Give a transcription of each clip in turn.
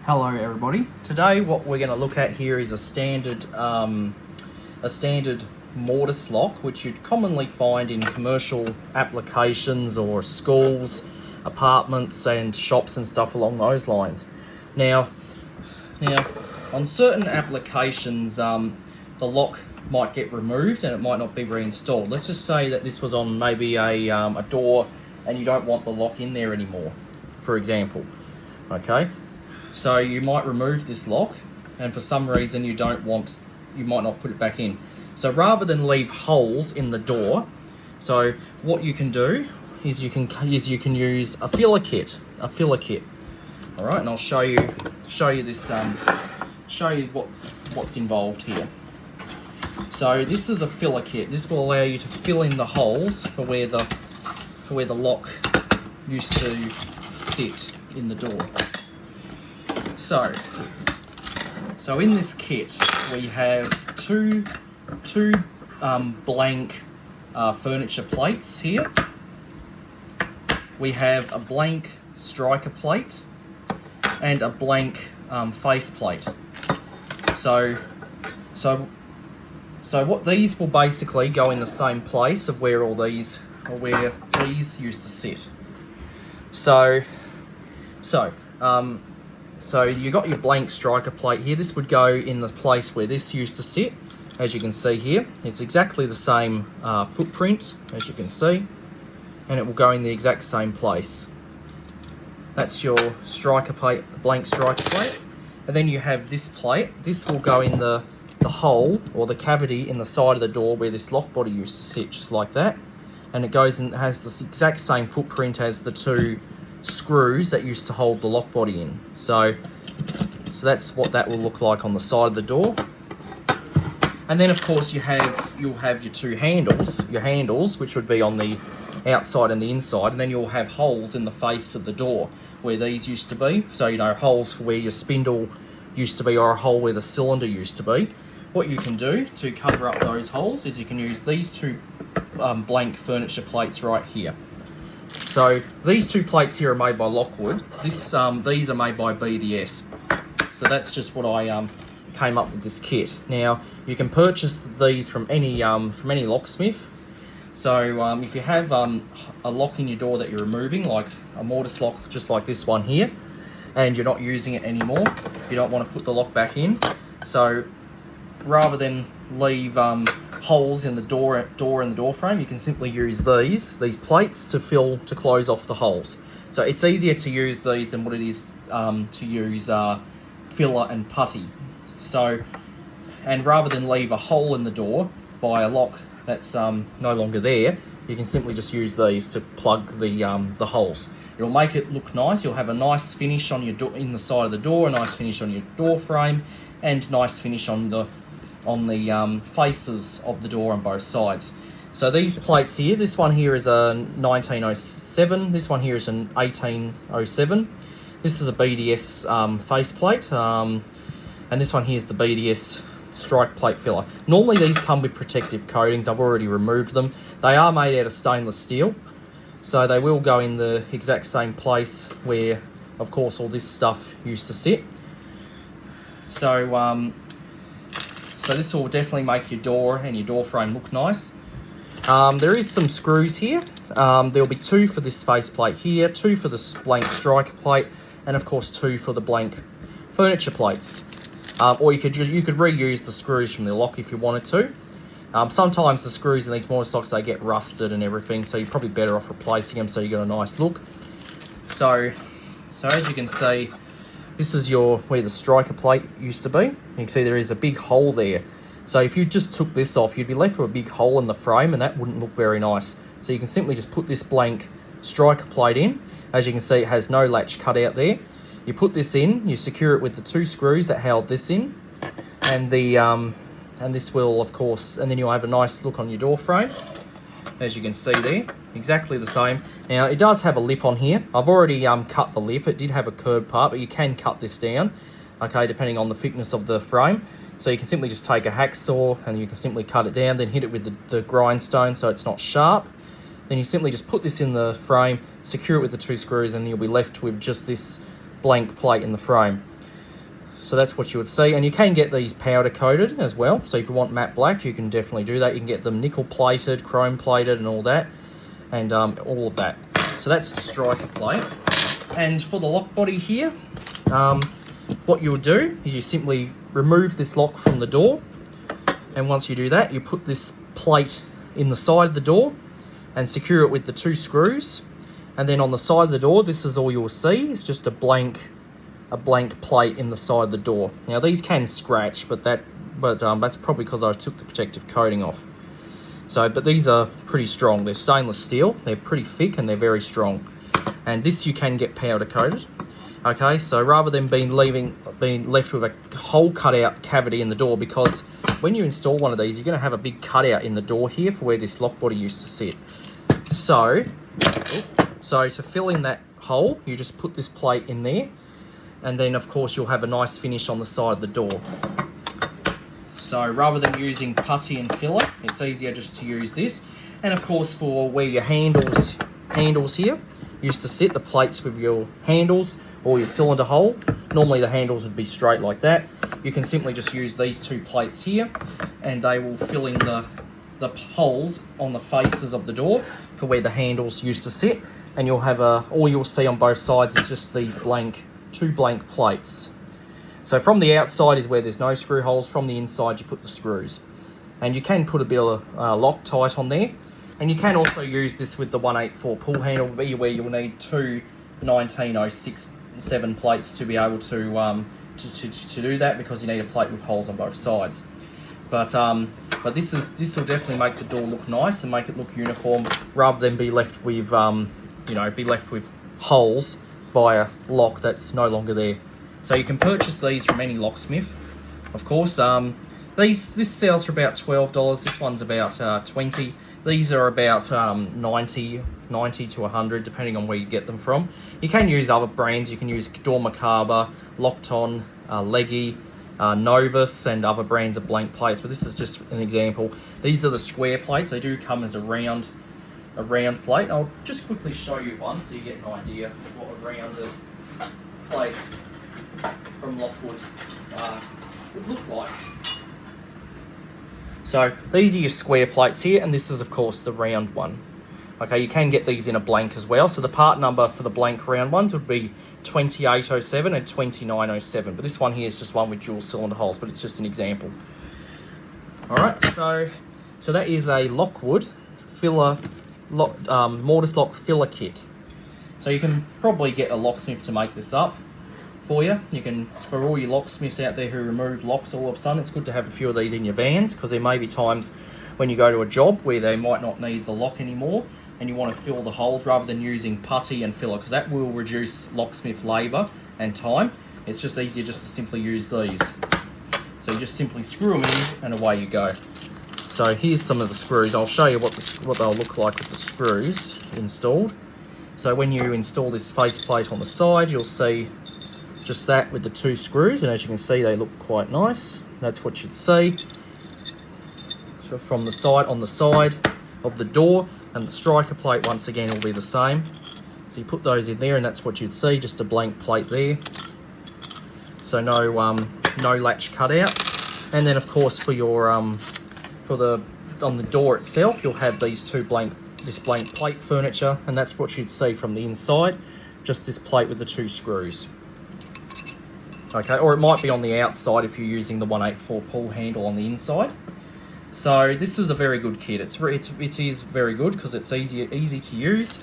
Hello everybody. Today what we're going to look at here is a standard mortise lock, which you'd commonly find in commercial applications or schools, apartments and shops and stuff along those lines. Now on certain applications the lock might get removed and it might not be reinstalled. Let's just say that this was on maybe a door and you don't want the lock in there anymore, for example. Okay, so you might remove this lock and for some reason you might not put it back in. So rather than leave holes in the door, so what you can do is you can use a filler kit. All right, and I'll show you this show you what's involved here. So this is a filler kit. This will allow you to fill in the holes for where the lock used to sit in the door. So in this kit we have two blank furniture plates here. We have a blank striker plate and a blank face plate. So what these will basically go in the same place of where these used to sit. So you got your blank striker plate here. This would go in the place where this used to sit. As you can see here, it's exactly the same footprint, as you can see, and it will go in the exact same place. That's your striker plate, blank striker plate. And then you have this plate. This will go in the hole or the cavity in the side of the door where this lock body used to sit, just like that. And it goes and has the exact same footprint as the two screws that used to hold the lock body in. So that's what that will look like on the side of the door. And then of course you'll have your two handles, which would be on the outside and the inside, and then you'll have holes in the face of the door where these used to be. So holes for where your spindle used to be, or a hole where the cylinder used to be. What you can do to cover up those holes is you can use these two blank furniture plates right here. So these two plates here are made by Lockwood. These are made by BDS. So that's just what I came up with this kit. Now you can purchase these from any locksmith. So if you have a lock in your door that you're removing, like a mortise lock just like this one here, and you're not using it anymore, you don't want to put the lock back in. So rather than leave holes in the door and the door frame, you can simply use these plates to close off the holes. So it's easier to use these than what it is to use filler and putty. So, and rather than leave a hole in the door by a lock that's no longer there, you can simply just use these to plug the holes. It'll make it look nice. You'll have a nice finish on your door, in the side of the door, a nice finish on your door frame, and nice finish on the faces of the door on both sides. So these plates here, this one here is a 1907, this one here is an 1807. This is a BDS face plate, and this one here is the BDS strike plate filler. Normally these come with protective coatings. I've already removed them. They are made out of stainless steel, so they will go in the exact same place where, of course, all this stuff used to sit. So this will definitely make your door and your door frame look nice. There is some screws here. There'll be two for this face plate here, two for the blank striker plate, and of course two for the blank furniture plates. Or you could reuse the screws from the lock if you wanted to. Sometimes the screws in these mortise locks, they get rusted and everything, so you're probably better off replacing them so you get a nice look. So as you can see, this is where the striker plate used to be. You can see there is a big hole there. So if you just took this off, you'd be left with a big hole in the frame, and that wouldn't look very nice. So you can simply just put this blank striker plate in. As you can see, it has no latch cut out there. You put this in, you secure it with the two screws that held this in, and this will, of course, and then you'll have a nice look on your door frame. As you can see there, exactly the same. Now it does have a lip on here. I've already cut the lip. It did have a curved part, but you can cut this down, okay, depending on the thickness of the frame. So you can simply just take a hacksaw and you can simply cut it down, then hit it with the grindstone so it's not sharp. Then you simply just put this in the frame, secure it with the two screws, and you'll be left with just this blank plate in the frame. So that's what you would see, and you can get these powder coated as well. So if you want matte black, you can definitely do that. You can get them nickel plated, chrome plated, and all that, and all of that. So that's the striker plate. And for the lock body here, what you would do is you simply remove this lock from the door, and once you do that, you put this plate in the side of the door and secure it with the 2 screws. And then on the side of the door, this is all you'll see. It's just a blank plate in the side of the door. Now these can scratch, but that's probably because I took the protective coating off. So, but these are pretty strong. They're stainless steel. They're pretty thick and they're very strong. And this you can get powder coated. Okay, so rather than being left with a hole cut out cavity in the door, because when you install one of these, you're going to have a big cutout in the door here for where this lock body used to sit. So to fill in that hole, you just put this plate in there, and then of course you'll have a nice finish on the side of the door. So rather than using putty and filler, it's easier just to use this. And of course, for where your handles here used to sit, the plates with your handles or your cylinder hole, normally the handles would be straight like that. You can simply just use these 2 plates here, and they will fill in the holes on the faces of the door for where the handles used to sit, and you'll have all you'll see on both sides is just these 2 blank plates. So from the outside is where there's no screw holes. From the inside you put the screws, and you can put a bit of Loctite on there, and you can also use this with the 184 pull handle, where you'll need 2 1906-7 plates to be able to do that, because you need a plate with holes on both sides. But this will definitely make the door look nice and make it look uniform, rather than be left with holes by a lock that's no longer there. So you can purchase these from any locksmith, of course. This sells for about $12. This one's about $20. These are about 90 to 100, depending on where you get them from. You can use other brands. You can use Dormacaba, Lockton, Leggy, Novus, and other brands of blank plates, but this is just an example. These are the square plates. They do come as a round plate. I'll just quickly show you one so you get an idea of what a rounded plate from Lockwood would look like. So these are your square plates here, and this is of course the round one. Okay, you can get these in a blank as well. So the part number for the blank round ones would be 2807 and 2907. But this one here is just one with dual cylinder holes, but it's just an example. All right, so that is a Lockwood mortise lock filler kit. So you can probably get a locksmith to make this up for you. You can, for all your locksmiths out there who remove locks all of a sudden, it's good to have a few of these in your vans, because there may be times when you go to a job where they might not need the lock anymore, and you want to fill the holes rather than using putty and filler, because that will reduce locksmith labour and time. It's just easier just to simply use these. So you just simply screw them in and away you go. So here's some of the screws. I'll show you what they'll look like with the screws installed. So when you install this faceplate on the side, you'll see just that with the 2 screws, and as you can see, they look quite nice. That's what you'd see. So from the side, on the side of the door, and the striker plate once again will be the same. So you put those in there, and that's what you'd see, just a blank plate there. So no latch cut out. And then of course for your on the door itself, you'll have these this blank plate furniture, and that's what you'd see from the inside, just this plate with the 2 screws. Okay, or it might be on the outside if you're using the 184 pull handle on the inside. So this is a very good kit. It is very good because it's easy to use,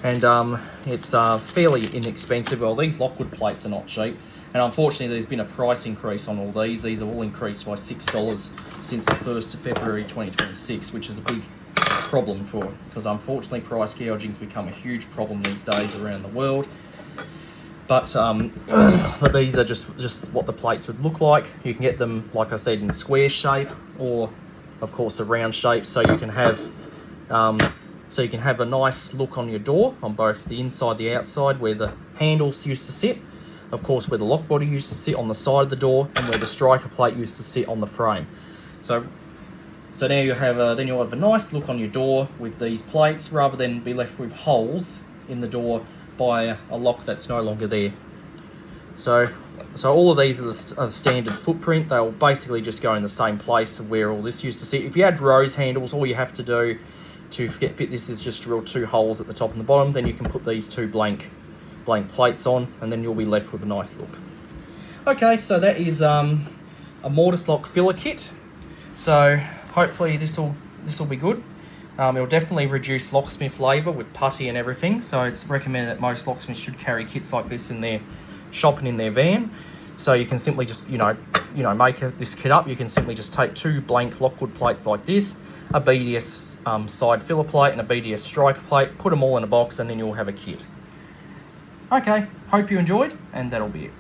and it's fairly inexpensive. Well, these Lockwood plates are not cheap, and unfortunately there's been a price increase on all these. These are all increased by $6 since the 1st of February 2026, which is a big problem because unfortunately price gouging's become a huge problem these days around the world. But these are just what the plates would look like. You can get them, like I said, in square shape, or of course a round shape, so you can have a nice look on your door on both the inside and the outside, where the handles used to sit, of course where the lock body used to sit on the side of the door, and where the striker plate used to sit on the frame. So now you'll have a nice look on your door with these plates, rather than be left with holes in the door by a lock that's no longer there. So all of these are the standard footprint. They'll basically just go in the same place where all this used to sit. If you had rose handles, all you have to do to fit this is just drill 2 holes at the top and the bottom. Then you can put these 2 blank plates on, and then you'll be left with a nice look. Okay, so that is a mortise lock filler kit. So hopefully this will be good. It'll definitely reduce locksmith labour with putty and everything. So it's recommended that most locksmiths should carry kits like this in their shop and in their van. So you can simply just make this kit up. You can simply just take 2 blank lockwood plates like this, a BDS side filler plate and a BDS striker plate. Put them all in a box, and then you'll have a kit. Okay, hope you enjoyed, and that'll be it.